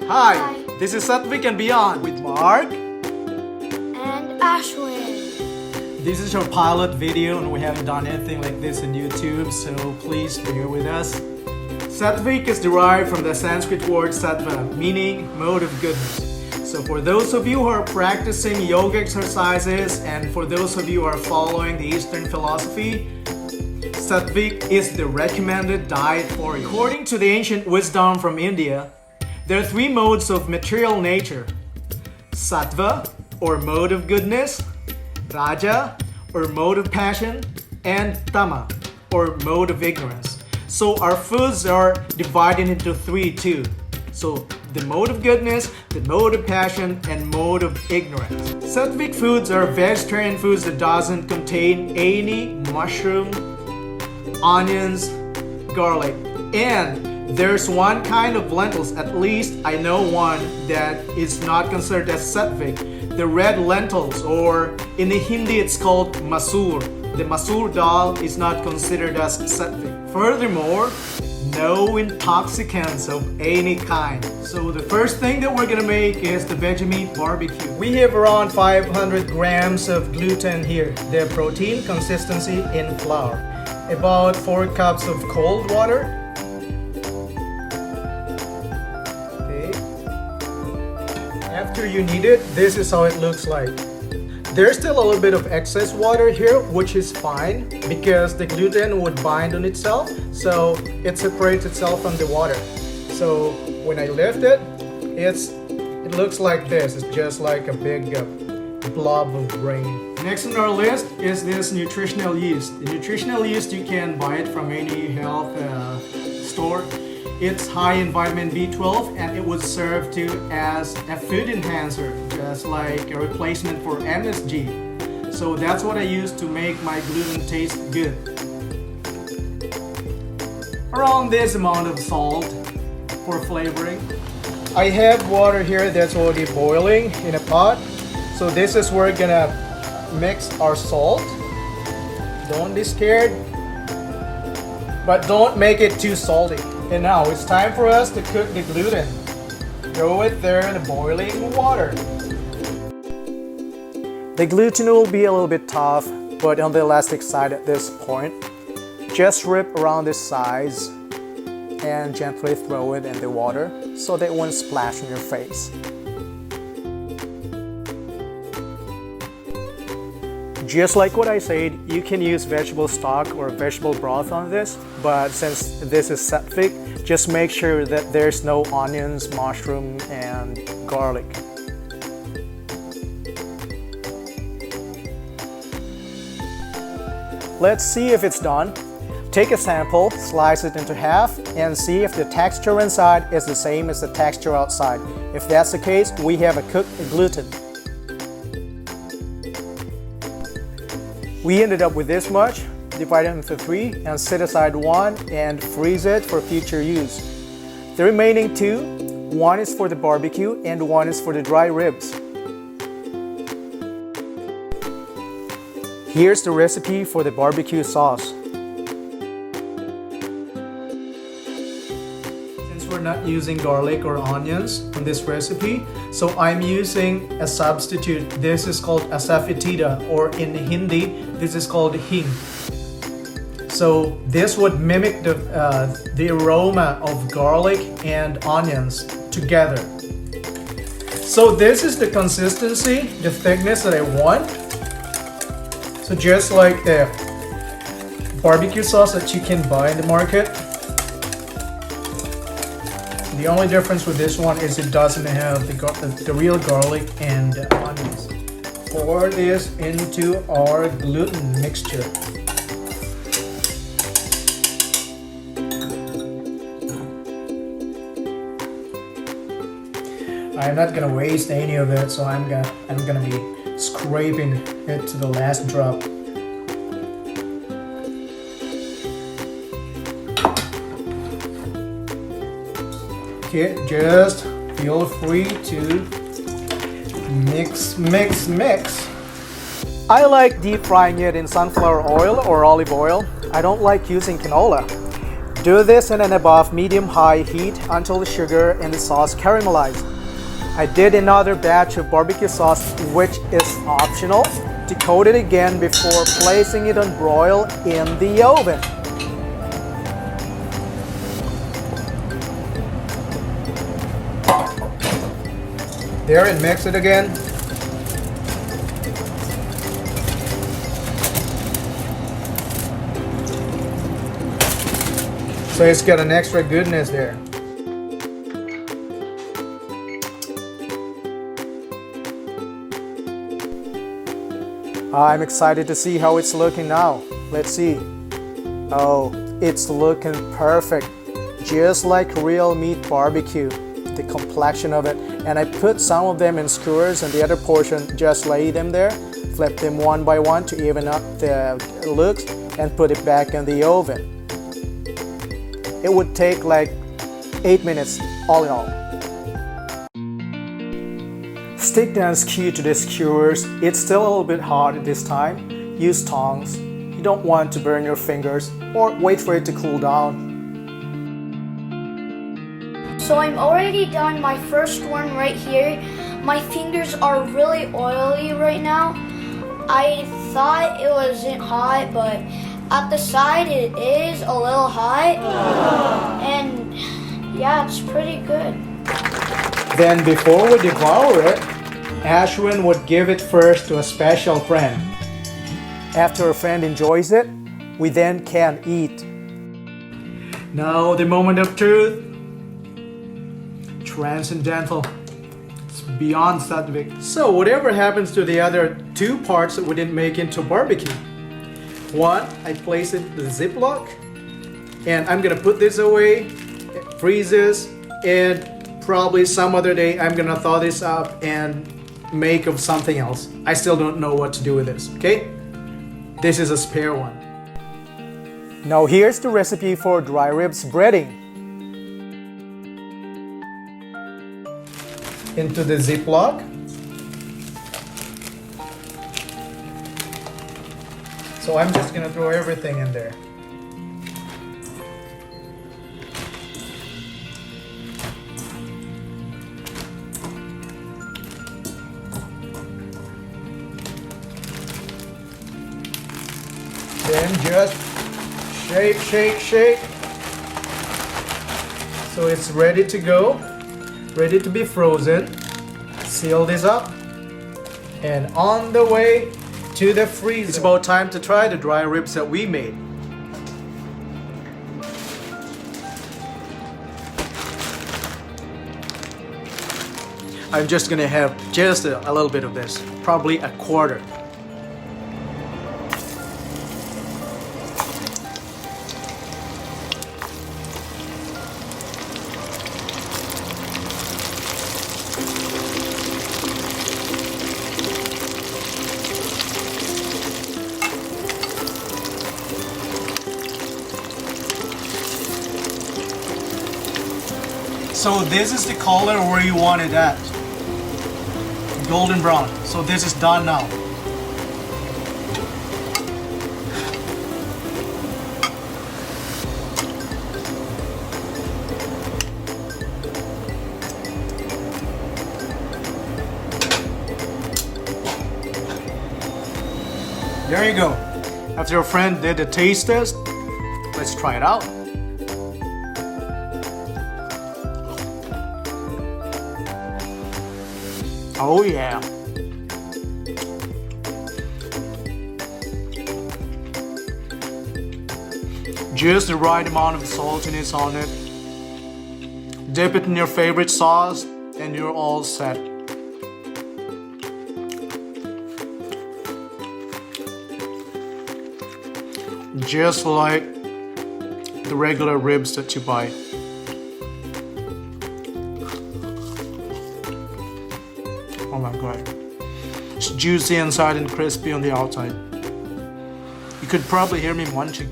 Hi, this is Sattvik and Beyond with Mark. And Ashwin. This is our pilot video and we haven't done anything like this in YouTube, so please bear with us. Sattvik is derived from the Sanskrit word sattva, meaning mode of goodness. So for those of you who are practicing yoga exercises and for those of you who are following the Eastern philosophy, Sattvik is the recommended diet for you. According to the ancient wisdom from India, there are three modes of material nature: Sattva, or mode of goodness; Raja, or mode of passion; and Tama, or mode of ignorance. So our foods are divided into three too. So the mode of goodness, the mode of passion, and mode of ignorance. Sattvik foods are vegetarian foods that doesn't contain any mushroom, onions, garlic, and there's one kind of lentils, at least I know one, that is not considered as Sattvik. The red lentils, or in the Hindi it's called masoor. The masoor dal is not considered as Sattvik. Furthermore, no intoxicants of any kind. So the first thing that we're gonna make is the veggie meat barbecue. We have around 500 grams of gluten here. The protein consistency in flour. About 4 cups of cold water. After you knead it, this is how it looks like. There's still a little bit of excess water here, which is fine because the gluten would bind on itself, so it separates itself from the water. So when I lift it, it looks like this. It's just like a big blob of rain. Next on our list is this nutritional yeast. The nutritional yeast, you can buy it from any health store. It's high in vitamin B12 and it was served to as a food enhancer, just like a replacement for MSG. So that's what I use to make my gluten taste good. Around this amount of salt for flavoring. I have water here that's already boiling in a pot. So this is where we're gonna mix our salt. Don't be scared, but don't make it too salty. And now it's time for us to cook the gluten. Throw it there in the boiling water. The gluten will be a little bit tough, but on the elastic side at this point. Just rip around the sides and gently throw it in the water so that it won't splash in your face. Just like what I said, you can use vegetable stock or vegetable broth on this, but since this is Sattvik, just make sure that there's no onions, mushroom, and garlic. Let's see if it's done. Take a sample, slice it into half, and see if the texture inside is the same as the texture outside. If that's the case, we have a cooked gluten. We ended up with this much. Divide it into 3 and set aside 1 and freeze it for future use. The remaining 2, 1 is for the barbecue and 1 is for the dry ribs. Here's the recipe for the barbecue sauce. Since we're not using garlic or onions in this recipe, so I'm using a substitute. This is called asafoetida, or in Hindi, this is called hing. So this would mimic the aroma of garlic and onions together. So this is the consistency, the thickness that I want. So just like the barbecue sauce that you can buy in the market. The only difference with this one is it doesn't have the real garlic and onions. Pour this into our gluten mixture. I'm not gonna waste any of it, so I'm gonna be scraping it to the last drop. Okay, just feel free to mix. I like deep frying it in sunflower oil or olive oil. I don't like using canola. Do this in an above medium-high heat until the sugar and the sauce caramelize. I did another batch of barbecue sauce, which is optional, to coat it again before placing it on broil in the oven. There, and mix it again. So it's got an extra goodness there. I'm excited to see how it's looking now. Let's see. Oh, it's looking perfect. Just like real meat barbecue. The complexion of it. And I put some of them in skewers and the other portion just lay them there. Flip them one by one to even up the looks and put it back in the oven. It would take like 8 minutes all in all. Stick the skew to the skewers. It's still a little bit hot at this time. Use tongs. You don't want to burn your fingers or wait for it to cool down. So I'm already done my first one right here. My fingers are really oily right now. I thought it wasn't hot, but at the side it is a little hot. And yeah, it's pretty good. Then before we devour it, Ashwin would give it first to a special friend. After a friend enjoys it, we then can eat. Now the moment of truth. Transcendental. It's beyond Sattvik. So whatever happens to the other two parts that we didn't make into barbecue? One, I place it in the Ziploc, and I'm gonna put this away, it freezes, and probably some other day I'm gonna thaw this up and make of something else. I still don't know what to do with this, okay? This is a spare one. Now here's the recipe for dry ribs breading. Into the Ziploc. So I'm just gonna throw everything in there. Then just shake, shake, shake. So it's ready to go, ready to be frozen. Seal this up. And on the way to the freezer. It's about time to try the dry ribs that we made. I'm just gonna have just a little bit of this, probably a quarter. So this is the color where you want it at. Golden brown. So this is done now. There you go. After your friend did the taste test, let's try it out. Oh yeah. Just the right amount of saltiness on it. Dip it in your favorite sauce and you're all set. Just like the regular ribs that you buy. Oh my god. It's juicy inside and crispy on the outside. You could probably hear me munching.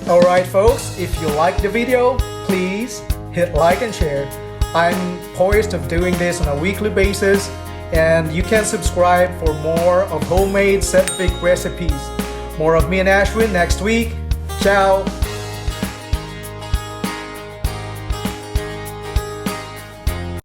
Alright folks, if you liked the video, please hit like and share. I'm poised of doing this on a weekly basis, and you can subscribe for more of homemade Sattvik recipes. More of me and Ashwin next week. Ciao.